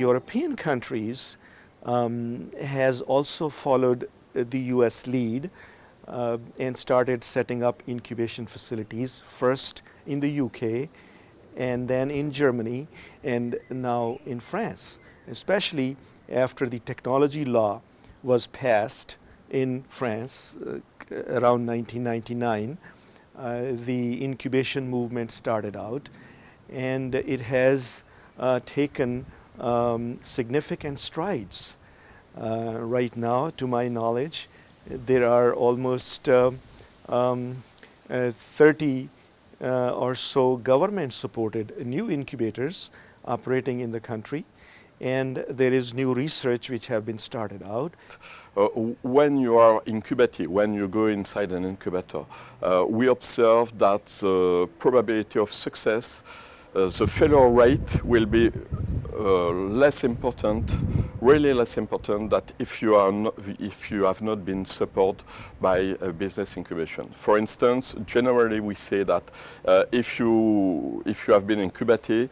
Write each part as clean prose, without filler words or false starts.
European countries has also followed the US lead and started setting up incubation facilities, first in the UK and then in Germany and now in France, especially after the technology law was passed in France around 1999. The incubation movement started out, and it has taken significant strides. Right now, to my knowledge, there are almost 30 or so government-supported new incubators operating in the country, and there is new research which have been started out. When you are incubating, when you go inside an incubator, we observe that the probability of success, the failure rate will be less important, really less important than if you have not been supported by a business incubation. For instance, generally we say that if you have been incubated,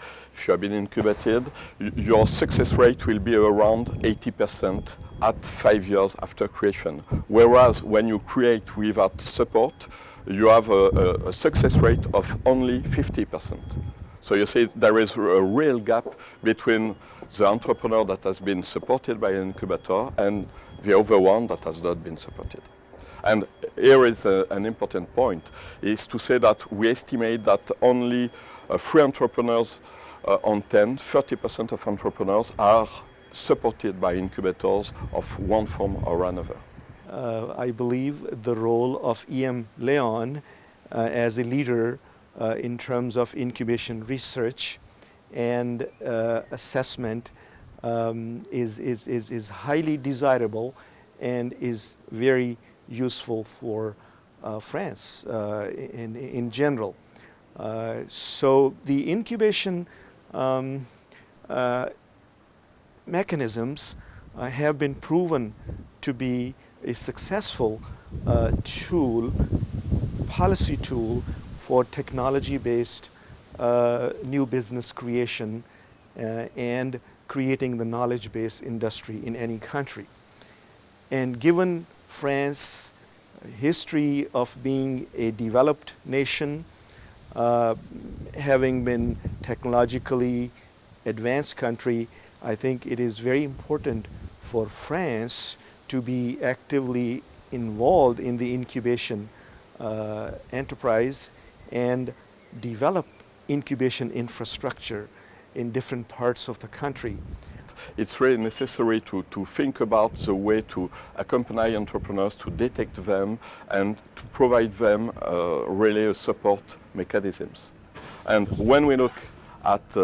your success rate will be around 80% at 5 years after creation. Whereas when you create without support, you have a success rate of only 50%. So you see there is a real gap between the entrepreneur that has been supported by an incubator and the other one that has not been supported. And here is an important point, is to say that we estimate that only 3 entrepreneurs on 10, 30% of entrepreneurs are supported by incubators of one form or another. I believe the role of EMLYON as a leader in terms of incubation research and assessment is highly desirable and is very useful for France in general. So the incubation mechanisms have been proven to be a successful policy tool for technology-based new business creation and creating the knowledge-based industry in any country. And given France's history of being a developed nation, having been technologically advanced country, I think it is very important for France to be actively involved in the incubation enterprise and develop incubation infrastructure in different parts of the country. It's really necessary to think about the way to accompany entrepreneurs, to detect them, and to provide them really support mechanisms. And when we look at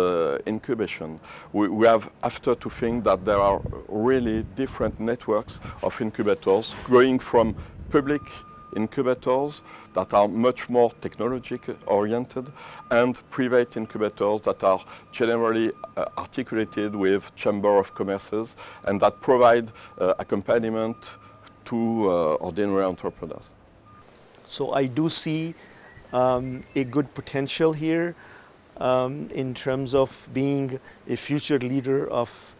incubation, we have after to think that there are really different networks of incubators, going from public incubators that are much more technology-oriented and private incubators that are generally articulated with Chamber of Commerces and that provide accompaniment to ordinary entrepreneurs. So I do see a good potential here in terms of being a future leader of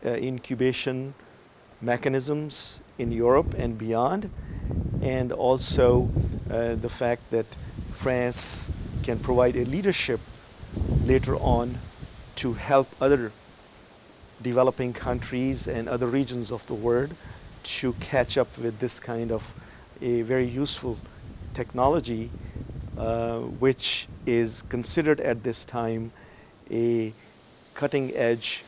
incubation mechanisms in Europe and beyond, and also the fact that France can provide a leadership later on to help other developing countries and other regions of the world to catch up with this kind of a very useful technology, which is considered at this time a cutting-edge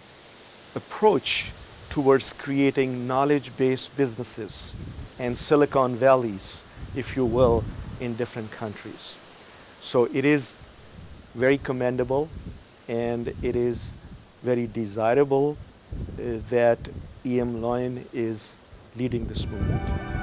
approach towards creating knowledge-based businesses and Silicon Valleys, if you will, in different countries. So it is very commendable and it is very desirable that EMLYON is leading this movement.